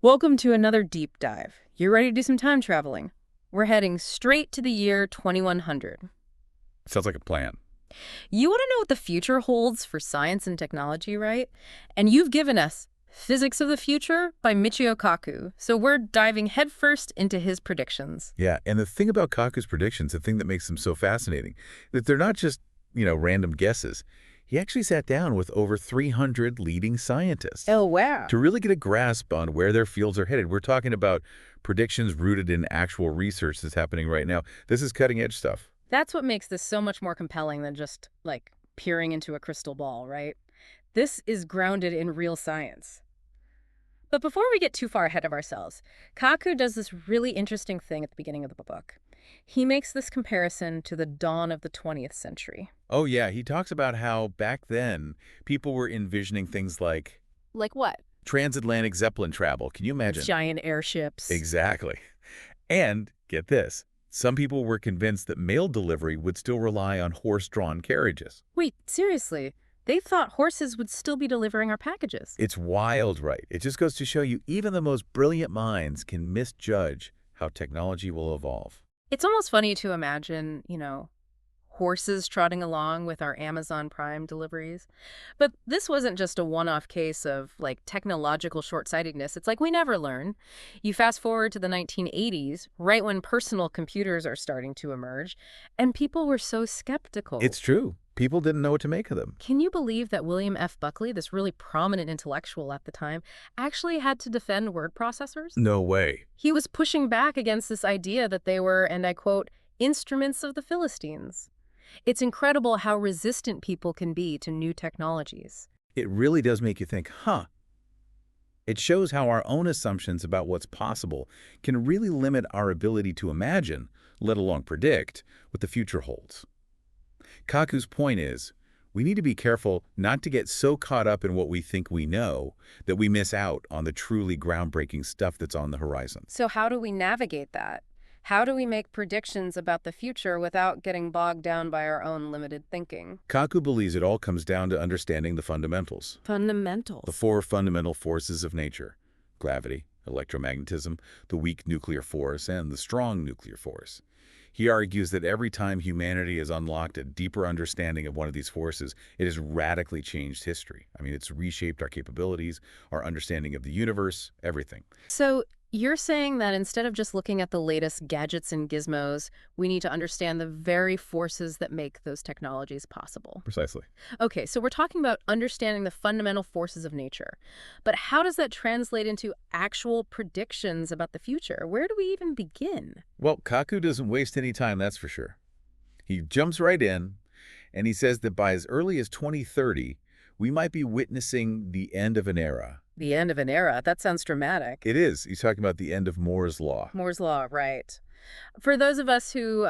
Welcome to another deep dive. You're ready to do some time traveling. We're heading straight to the year 2100. Sounds like a plan. You want to know what the future holds for science and technology, right? And you've given us Physics of the Future by Michio Kaku, so we're diving headfirst into his predictions. Yeah, and the thing about Kaku's predictions, the thing that makes them so fascinating, that they're not just, random guesses. He actually sat down with over 300 leading scientists Oh, wow. to really get a grasp on where their fields are headed. We're talking about predictions rooted in actual research that's happening right now. This is cutting-edge stuff. That's what makes this so much more compelling than just, like, peering into a crystal ball, right? This is grounded in real science. But before we get too far ahead of ourselves, Kaku does this really interesting thing at the beginning of the book. He makes this comparison to the dawn of the 20th century. Oh, yeah, he talks about how back then people were envisioning things like Like what? transatlantic Zeppelin travel. Can you imagine? Giant airships. Exactly. And get this, some people were convinced that mail delivery would still rely on horse-drawn carriages. Wait, seriously? They thought horses would still be delivering our packages. It's wild, right? It just goes to show you even the most brilliant minds can misjudge how technology will evolve. It's almost funny to imagine, horses trotting along with our Amazon Prime deliveries. But this wasn't just a one-off case of, like, technological short-sightedness. It's like we never learn. You fast forward to the 1980s, right when personal computers are starting to emerge, and people were so skeptical. It's true. People didn't know what to make of them. Can you believe that William F. Buckley, this really prominent intellectual at the time, actually had to defend word processors? No way. He was pushing back against this idea that they were, and I quote, instruments of the Philistines. It's incredible how resistant people can be to new technologies. It really does make you think, huh? It shows how our own assumptions about what's possible can really limit our ability to imagine, let alone predict, what the future holds. Kaku's point is, we need to be careful not to get so caught up in what we think we know that we miss out on the truly groundbreaking stuff that's on the horizon. So how do we navigate that? How do we make predictions about the future without getting bogged down by our own limited thinking? Kaku believes it all comes down to understanding the fundamentals, Fundamentals. the four fundamental forces of nature: gravity, electromagnetism, the weak nuclear force, and the strong nuclear force. He argues that every time humanity has unlocked a deeper understanding of one of these forces, it has radically changed history. I mean, it's reshaped our capabilities, our understanding of the universe, everything. So you're saying that instead of just looking at the latest gadgets and gizmos, we need to understand the very forces that make those technologies possible. Precisely. Okay, so we're talking about understanding the fundamental forces of nature. But how does that translate into actual predictions about the future? Where do we even begin? Well, Kaku doesn't waste any time, that's for sure. He jumps right in, and he says that by as early as 2030, we might be witnessing the end of an era. The end of an era. That sounds dramatic. It is. He's talking about the end of Moore's Law. Moore's Law, right. For those of us who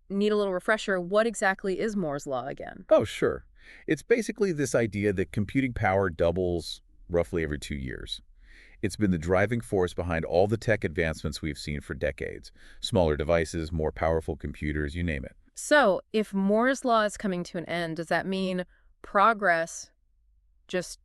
need a little refresher, what exactly is Moore's Law again? Oh, sure. It's basically this idea that computing power doubles roughly every 2 years. It's been the driving force behind all the tech advancements we've seen for decades. Smaller devices, more powerful computers, you name it. So if Moore's Law is coming to an end, does that mean progress just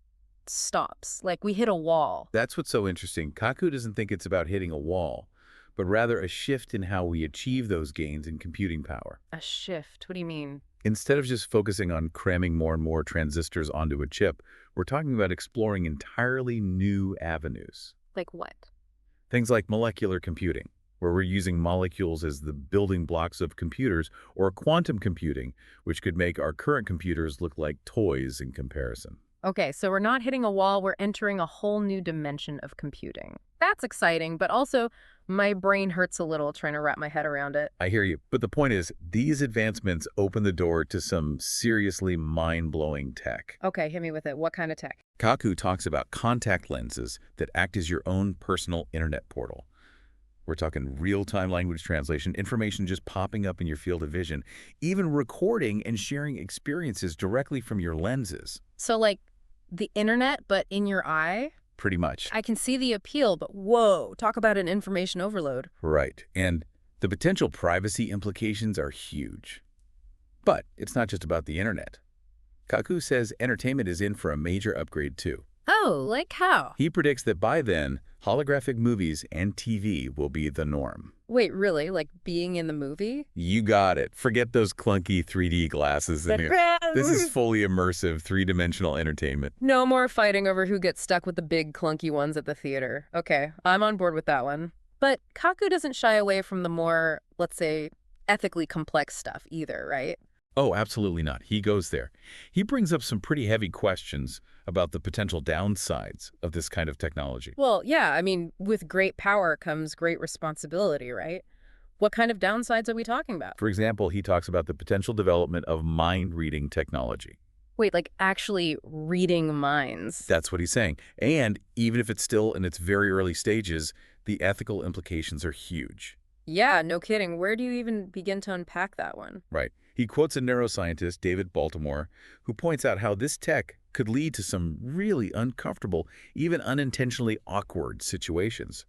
stops? Like we hit a wall? That's what's so interesting. Kaku doesn't think it's about hitting a wall, but rather a shift in how we achieve those gains in computing power. A shift? What do you mean? Instead of just focusing on cramming more and more transistors onto a chip, we're talking about exploring entirely new avenues. Like what? Things like molecular computing, where we're using molecules as the building blocks of computers, or quantum computing, which could make our current computers look like toys in comparison. Okay, so we're not hitting a wall, we're entering a whole new dimension of computing. That's exciting, but also my brain hurts a little trying to wrap my head around it. I hear you, but the point is, these advancements open the door to some seriously mind-blowing tech. Okay, hit me with it. What kind of tech? Kaku talks about contact lenses that act as your own personal internet portal. We're talking real-time language translation, information just popping up in your field of vision, even recording and sharing experiences directly from your lenses. So like the internet, but in your eye? Pretty much. I can see the appeal, but whoa, talk about an information overload. Right. And the potential privacy implications are huge. But it's not just about the internet. Kaku says entertainment is in for a major upgrade too. Oh, like how? He predicts that by then, holographic movies and TV will be the norm. Wait, really? Like being in the movie? You got it. Forget those clunky 3D glasses in here. This is fully immersive, three-dimensional entertainment. No more fighting over who gets stuck with the big clunky ones at the theater. Okay, I'm on board with that one. But Kaku doesn't shy away from the more, let's say, ethically complex stuff either, right? Oh, absolutely not. He goes there. He brings up some pretty heavy questions about the potential downsides of this kind of technology. Well, yeah, I mean, with great power comes great responsibility, right? What kind of downsides are we talking about? For example, he talks about the potential development of mind-reading technology. Wait, like actually reading minds. That's what he's saying. And even if it's still in its very early stages, the ethical implications are huge. Yeah, no kidding. Where do you even begin to unpack that one? Right. He quotes a neuroscientist, David Baltimore, who points out how this tech could lead to some really uncomfortable, even unintentionally awkward situations.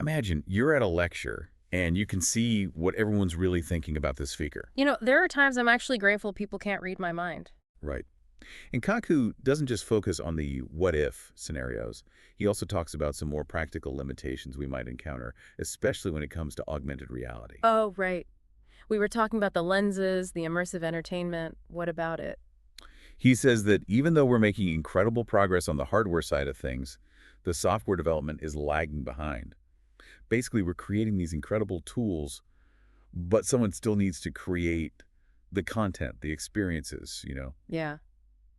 Imagine you're at a lecture and you can see what everyone's really thinking about this speaker. You know, there are times I'm actually grateful people can't read my mind. Right. And Kaku doesn't just focus on the what-if scenarios. He also talks about some more practical limitations we might encounter, especially when it comes to augmented reality. Oh, right. We were talking about the lenses, the immersive entertainment. What about it? He says that even though we're making incredible progress on the hardware side of things, the software development is lagging behind. Basically, we're creating these incredible tools, but someone still needs to create the content, the experiences. Yeah.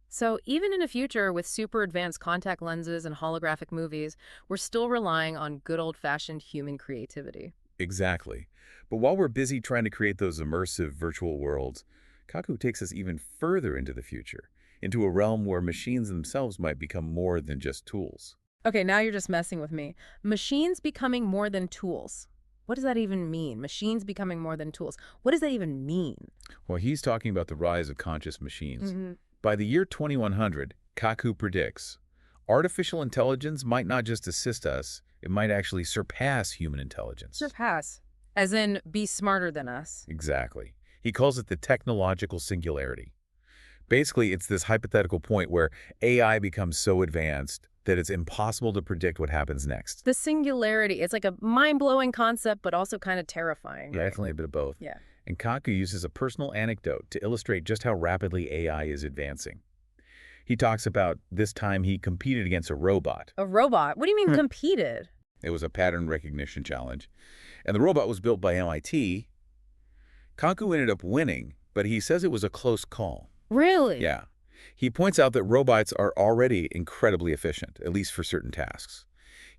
So even in a future with super advanced contact lenses and holographic movies, we're still relying on good old-fashioned human creativity. Exactly. But while we're busy trying to create those immersive virtual worlds, Kaku takes us even further into the future, into a realm where machines themselves might become more than just tools. Okay, now you're just messing with me. Machines becoming more than tools. What does that even mean? Machines becoming more than tools. What does that even mean? Well, he's talking about the rise of conscious machines. Mm-hmm. By the year 2100, Kaku predicts, artificial intelligence might not just assist us, it might actually surpass human intelligence. Surpass. As in, be smarter than us. Exactly. He calls it the technological singularity. Basically, it's this hypothetical point where AI becomes so advanced that it's impossible to predict what happens next. The singularity, it's like a mind-blowing concept, but also kind of terrifying. Yeah, Right? definitely a bit of both. Yeah. And Kaku uses a personal anecdote to illustrate just how rapidly AI is advancing. He talks about this time he competed against a robot. A robot? What do you mean competed? It was a pattern recognition challenge. And the robot was built by MIT. Kaku ended up winning, but he says it was a close call. Really? Yeah. He points out that robots are already incredibly efficient, at least for certain tasks.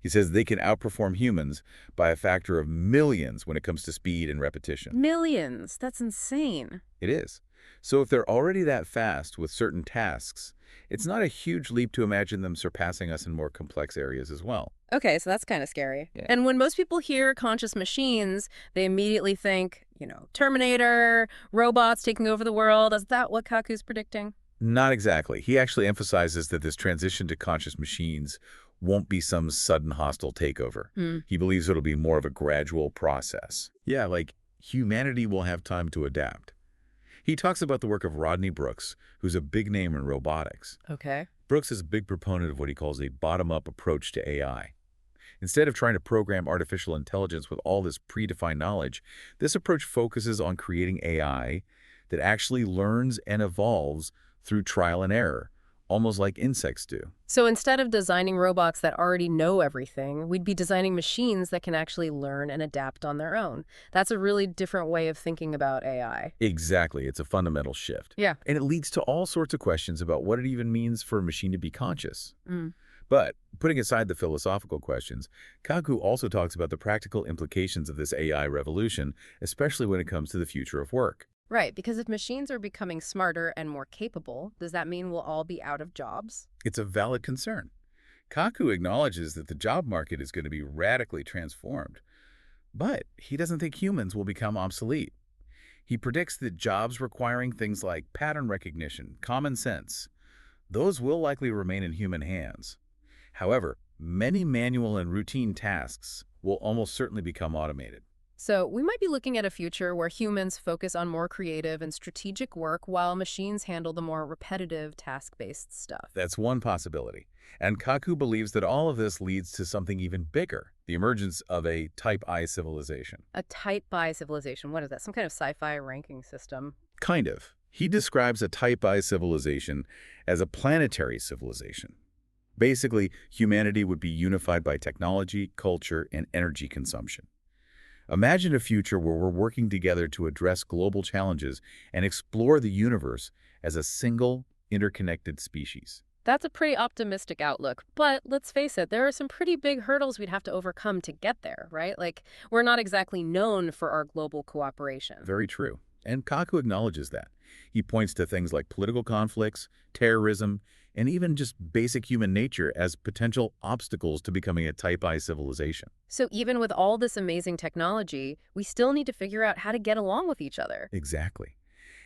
He says they can outperform humans by a factor of millions when it comes to speed and repetition. Millions. That's insane. It is. So if they're already that fast with certain tasks, it's not a huge leap to imagine them surpassing us in more complex areas as well. Okay, so that's kind of scary. Yeah. And when most people hear conscious machines, they immediately think, Terminator, robots taking over the world. Is that what Kaku's predicting? Not exactly. He actually emphasizes that this transition to conscious machines won't be some sudden hostile takeover. He believes it'll be more of a gradual process. Yeah, like humanity will have time to adapt. He talks about the work of Rodney Brooks, who's a big name in robotics. Okay. Brooks is a big proponent of what he calls a bottom-up approach to AI. Instead of trying to program artificial intelligence with all this predefined knowledge, this approach focuses on creating AI that actually learns and evolves through trial and error, almost like insects do. So instead of designing robots that already know everything, we'd be designing machines that can actually learn and adapt on their own. That's a really different way of thinking about AI. Exactly. It's a fundamental shift. Yeah. And it leads to all sorts of questions about what it even means for a machine to be conscious. Mm. But putting aside the philosophical questions, Kaku also talks about the practical implications of this AI revolution, especially when it comes to the future of work. Right, because if machines are becoming smarter and more capable, does that mean we'll all be out of jobs? It's a valid concern. Kaku acknowledges that the job market is going to be radically transformed, but he doesn't think humans will become obsolete. He predicts that jobs requiring things like pattern recognition, common sense, those will likely remain in human hands. However, many manual and routine tasks will almost certainly become automated. So we might be looking at a future where humans focus on more creative and strategic work while machines handle the more repetitive, task-based stuff. That's one possibility. And Kaku believes that all of this leads to something even bigger, the emergence of a Type I civilization. A Type I civilization, what is that? Some kind of sci-fi ranking system? Kind of. He describes a Type I civilization as a planetary civilization. Basically, humanity would be unified by technology, culture, and energy consumption. Imagine a future where we're working together to address global challenges and explore the universe as a single, interconnected species. That's a pretty optimistic outlook, but let's face it, there are some pretty big hurdles we'd have to overcome to get there, right? Like, we're not exactly known for our global cooperation. Very true. And Kaku acknowledges that. He points to things like political conflicts, terrorism, and even just basic human nature as potential obstacles to becoming a Type I civilization. So even with all this amazing technology, we still need to figure out how to get along with each other. Exactly.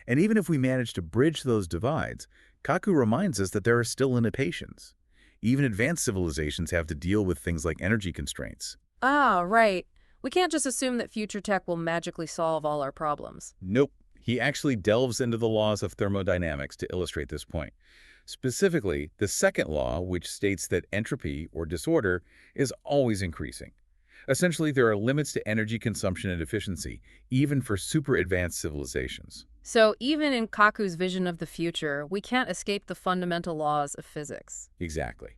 And even if we manage to bridge those divides, Kaku reminds us that there are still limitations. Even advanced civilizations have to deal with things like energy constraints. Ah, right. We can't just assume that future tech will magically solve all our problems. Nope. He actually delves into the laws of thermodynamics to illustrate this point. Specifically, the second law, which states that entropy, or disorder, is always increasing. Essentially, there are limits to energy consumption and efficiency, even for super advanced civilizations. So even in Kaku's vision of the future, we can't escape the fundamental laws of physics. Exactly.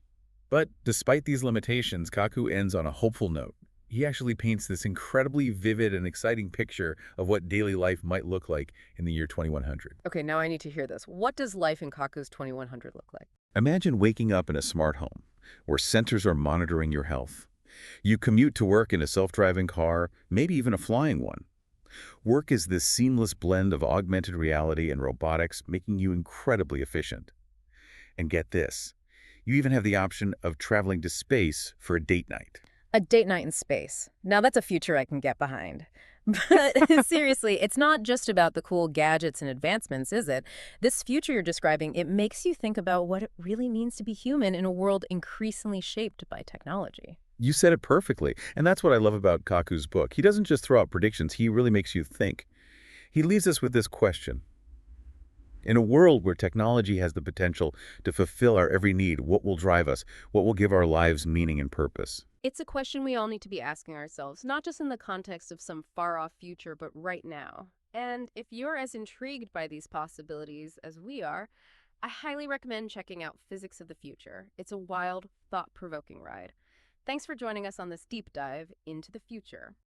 But despite these limitations, Kaku ends on a hopeful note. He actually paints this incredibly vivid and exciting picture of what daily life might look like in the year 2100. Okay, now I need to hear this. What does life in Kaku's 2100 look like? Imagine waking up in a smart home, where sensors are monitoring your health. You commute to work in a self-driving car, maybe even a flying one. Work is this seamless blend of augmented reality and robotics, making you incredibly efficient. And get this, you even have the option of traveling to space for a date night. A date night in space. Now that's a future I can get behind. But seriously, it's not just about the cool gadgets and advancements, is it? This future you're describing, it makes you think about what it really means to be human in a world increasingly shaped by technology. You said it perfectly, and that's what I love about Kaku's book. He doesn't just throw out predictions, he really makes you think. He leaves us with this question. In a world where technology has the potential to fulfill our every need, what will drive us? What will give our lives meaning and purpose? It's a question we all need to be asking ourselves, not just in the context of some far-off future, but right now. And if you're as intrigued by these possibilities as we are, I highly recommend checking out Physics of the Future. It's a wild, thought-provoking ride. Thanks for joining us on this deep dive into the future.